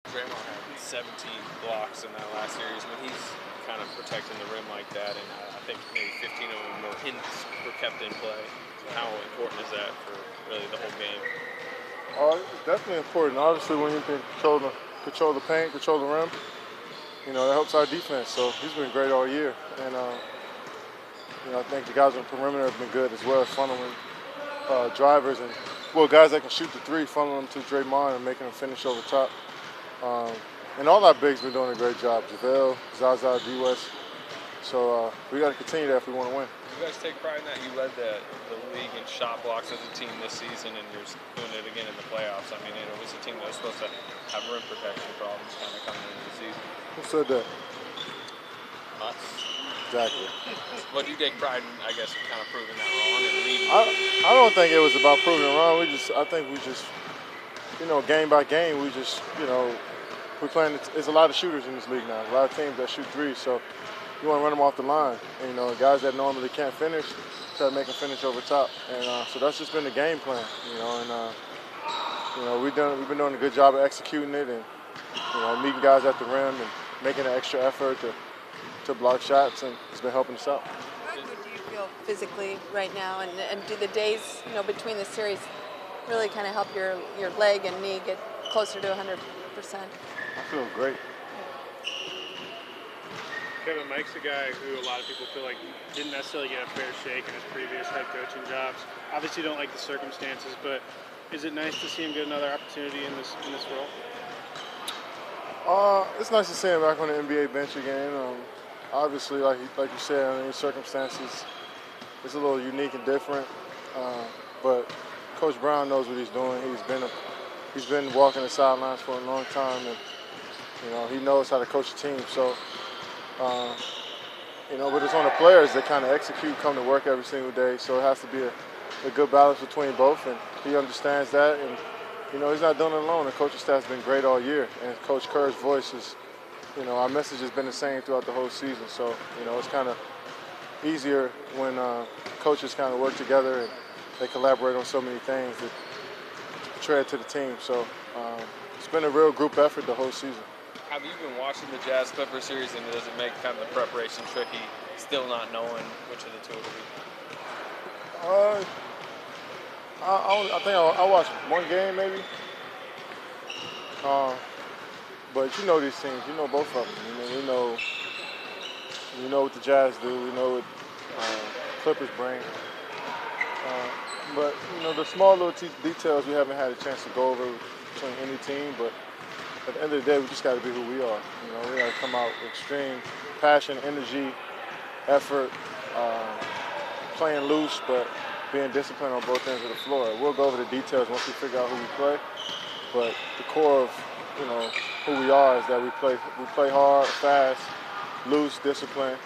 Draymond had 17 blocks in that last series. I mean, he's kind of protecting the rim like that, and I think maybe 15 of them were kept in play. So how important is that for really the whole game? It's definitely important. Obviously, when you can control the paint, control the rim, that helps our defense. So he's been great all year, and I think the guys on the perimeter have been good as well, funneling drivers and guys that can shoot the three, funneling them to Draymond and making them finish over top. Um, and all our bigs been doing a great job. JaVale, Zaza, D-West. So we got to continue that if we want to win. You guys take pride in that. You led the league in shot blocks as a team this season, and you're doing it again in the playoffs. I mean, it was a team that was supposed to have rim protection problems kind of coming into the season. Who said that? Us. Exactly. But you take pride in, I guess, kind of proving that wrong and leading. I don't think it was about proving it wrong. I think we just, game by game, we're playing. There's a lot of shooters in this league now. A lot of teams that shoot threes, so you want to run them off the line. And, guys that normally can't finish, try to make them finish over top. And so that's just been the game plan. We've been doing a good job of executing it and meeting guys at the rim and making an extra effort to block shots, and it's been helping us out. How good do you feel physically right now, and do the days between the series really kind of help your leg and knee get closer to 100%? I feel great. Kevin, Mike's a guy who a lot of people feel like didn't necessarily get a fair shake in his previous head coaching jobs. Obviously, you don't like the circumstances, but is it nice to see him get another opportunity in this role? It's nice to see him back on the NBA bench again. Obviously, like you said, in circumstances, it's a little unique and different. But Coach Brown knows what he's doing. He's been walking the sidelines for a long time, and he knows how to coach a team. So, but it's on the players that kind of execute, come to work every single day. So it has to be a good balance between both, and he understands that. And he's not doing it alone. The coaching staff's been great all year, and Coach Kerr's voice is. Our message has been the same throughout the whole season. So, it's kind of easier when coaches kind of work together and they collaborate on so many things that portray it to the team. So, it's been a real group effort the whole season. Have you been watching the Jazz Clippers series, and does it make kind of the preparation tricky, still not knowing which of the two it'll be? I think I watched one game maybe. But these teams, both of them. We know what the Jazz do. We know what Clippers bring. But the small little details we haven't had a chance to go over between any team. But at the end of the day, we just got to be who we are. We got to come out with extreme passion, energy, effort, playing loose, but being disciplined on both ends of the floor. We'll go over the details once we figure out who we play. But the core of who we are is that we play hard, fast, loose, disciplined.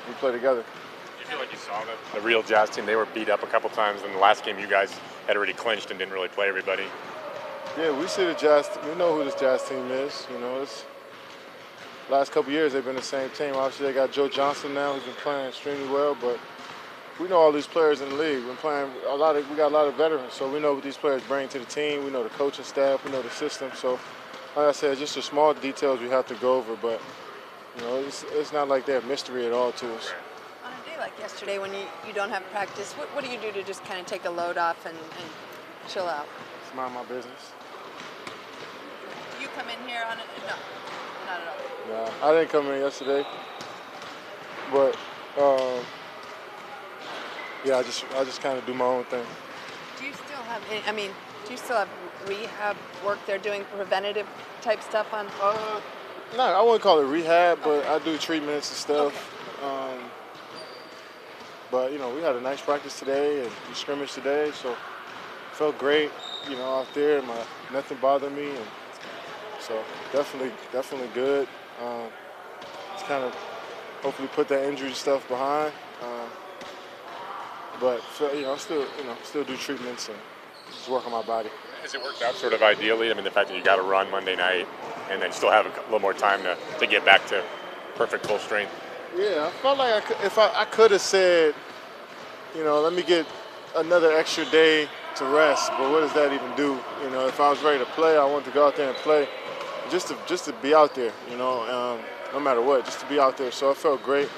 We play together. You feel like you saw the real Jazz team? They were beat up a couple times. In the last game, you guys had already clinched and didn't really play everybody. Yeah, we see the Jazz. We know who this Jazz team is. It's last couple years they've been the same team. Obviously, they got Joe Johnson now, who's been playing extremely well. But we know all these players in the league. We got a lot of veterans, so we know what these players bring to the team. We know the coaching staff. We know the system. So, like I said, just the small details we have to go over. But it's not like they're a mystery at all to us. On a day like yesterday, when you don't have practice, what do you do to just kind of take the load off and chill out? It's mind my business. You come in here on it? No, not at all. Nah, I didn't come in yesterday, but I just kind of do my own thing. Do you still have? Do you still have rehab work they're doing, preventative type stuff on? No, I wouldn't call it rehab, but I do treatments and stuff. Okay. But we had a nice practice today and we scrimmaged today, so felt great. Out there, nothing bothered me, and so definitely good. It's kind of hopefully put that injury stuff behind. But still do treatments and just work on my body. Has it worked out sort of ideally? I mean, the fact that you got to run Monday night and then still have a little more time to get back to perfect full strength. Yeah, I felt like I could have said, let me get another extra day to rest. But what does that even do? If I was ready to play, I wanted to go out there and play. just to be out there, no matter what, just to be out there. So it felt great,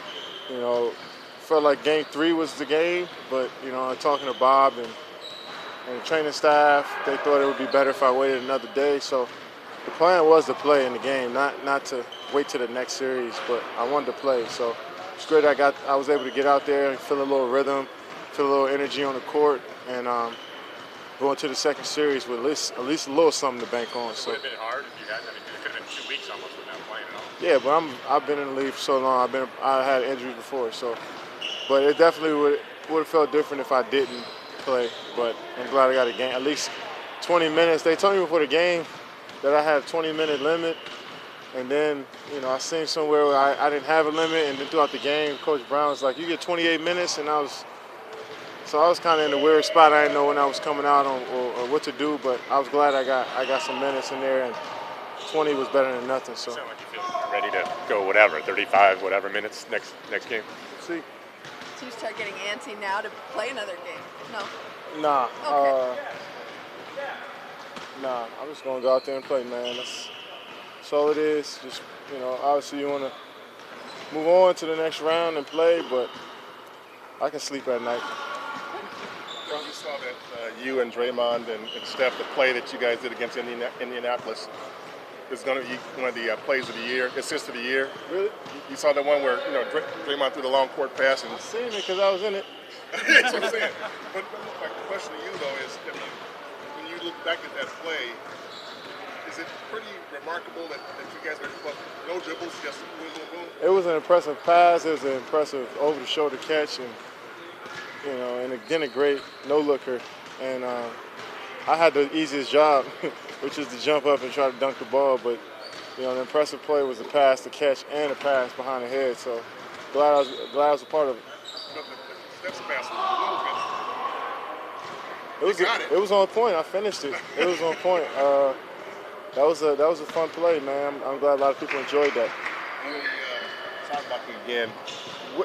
you know. Felt like Game 3 was the game, but talking to Bob and the training staff, they thought it would be better if I waited another day. So the plan was to play in the game, not to wait to the next series, but I wanted to play. So it's great I was able to get out there and feel a little rhythm, feel a little energy on the court, and go into the second series with at least a little something to bank on. So Would it have been hard if you had? I mean, it could have been 2 weeks almost without playing at all. yeah, but I've been in the league for so long. I had injuries before, so but it definitely would have felt different if I didn't play. But I'm glad I got a game, at least 20 minutes. They told me before the game that I had a 20-minute limit, and then I seen somewhere where I didn't have a limit, and then throughout the game, Coach Brown was like, "You get 28 minutes," and I was kind of in a weird spot. I didn't know when I was coming out or what to do, but I was glad I got some minutes in there, and 20 was better than nothing. So You sound like you feel ready to go whatever, 35 whatever minutes next game. see. So you start getting antsy now to play another game? No. Nah. Okay. Nah. I'm just gonna go out there and play, man. That's all it is. Just obviously you wanna move on to the next round and play, but I can sleep at night. You saw that you and Draymond and Steph, the play that you guys did against Indianapolis, is going to be one of the plays of the year, assist of the year. Really? You saw the one where Draymond threw the long court pass and I seen it because I was in it. that's what I'm saying. But my question to you though is, when you look back at that play, is it pretty remarkable that you guys are no dribbles, just boom, boom, boom? It was an impressive pass. It was an impressive over-the-shoulder catch, and and again a great no-looker. And I had the easiest job, which is to jump up and try to dunk the ball. But the impressive play was the pass, the catch, and the pass behind the head. So glad I was a part of it. But Steph's pass was It was on point. I finished it. It was on point. That was a fun play, man. I'm glad a lot of people enjoyed that. when we talk about it again,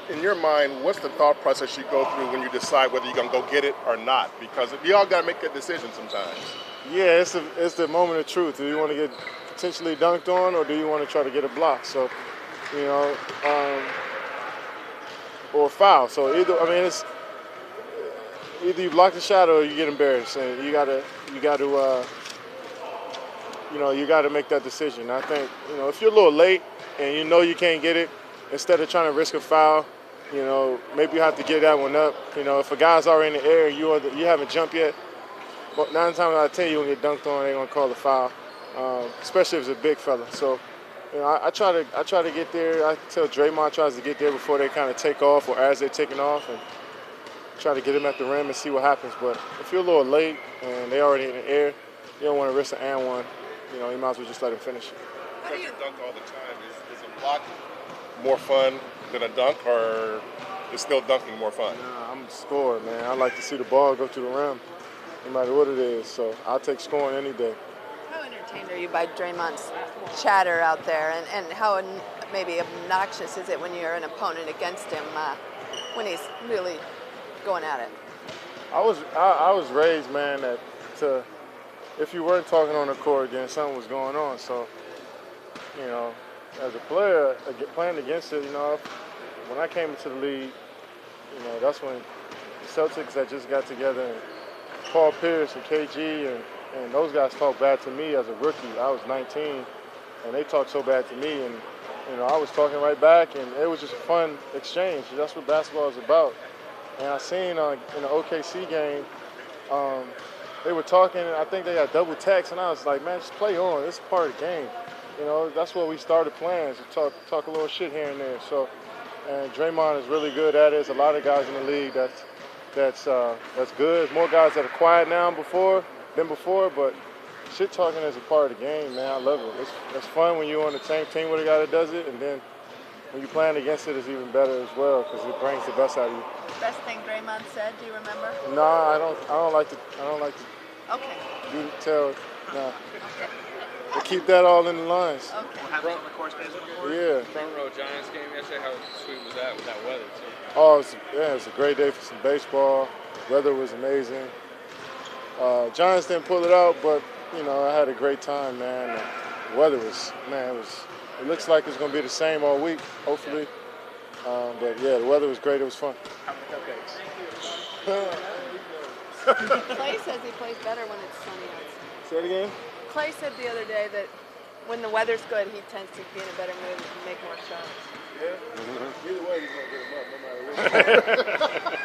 in your mind, what's the thought process you go through when you decide whether you're going to go get it or not? Because we all got to make that decision sometimes. Yeah, it's the moment of truth. Do you want to get potentially dunked on, or do you want to try to get a block? So, or a foul. So it's either you block the shot or you get embarrassed, and you gotta make that decision. I think if you're a little late and you can't get it, instead of trying to risk a foul, maybe you have to get that one up. If a guy's already in the air and you haven't jumped yet, but 9 times out of 10 you're gonna get dunked on. They're gonna call the foul, especially if it's a big fella. So, I try to get there. I tell Draymond tries to get there before they kind of take off or as they're taking off, and try to get him at the rim and see what happens. But if you're a little late and they already in the air, you don't want to risk an and one. You might as well just let him finish it. Because you dunk all the time, is a block more fun than a dunk, or is still dunking more fun? Nah, I'm a scorer, man. I like to see the ball go to the rim, no matter what it is. So I'll take scoring any day. How entertained are you by Draymond's chatter out there, and how maybe obnoxious is it when you're an opponent against him when he's really going at it? I was raised, man, that if you weren't talking on the court, then something was going on. So, as a player playing against it, when I came into the league, that's when the Celtics had just got together, and Paul Pierce and KG and those guys talked bad to me as a rookie. I was 19, and they talked so bad to me, and I was talking right back, and it was just a fun exchange. That's what basketball is about. And I seen in the OKC game, they were talking, and I think they got double text, and I was like, man, just play on. It's part of the game. That's what we started playing, is to talk a little shit here and there. So, and Draymond is really good at it. There's a lot of guys in the league that's good. There's more guys that are quiet now than before, but shit talking is a part of the game, man. I love it. It's fun when you're on the same team with a guy that does it, and then when you're playing against it, it's even better as well because it brings the best out of you. Best thing Draymond said, do you remember? Nah, I don't like to Okay. tell. Nah. But keep that all in the lines. Okay. What happens on the course basically? Yeah. Front row Giants game yesterday. How sweet was that with that weather too? Oh, it's a great day for some baseball. Weather was amazing. Giants didn't pull it out, but I had a great time, man. The weather was, man, it looks like it's going to be the same all week, hopefully. But yeah, the weather was great. It was fun. How many cupcakes? Clay says he plays better when it's sunny outside. Say it again? Clay said the other day that when the weather's good, he tends to be in a better mood and make more shots. Yeah. Either way, he's going to get him up no matter what.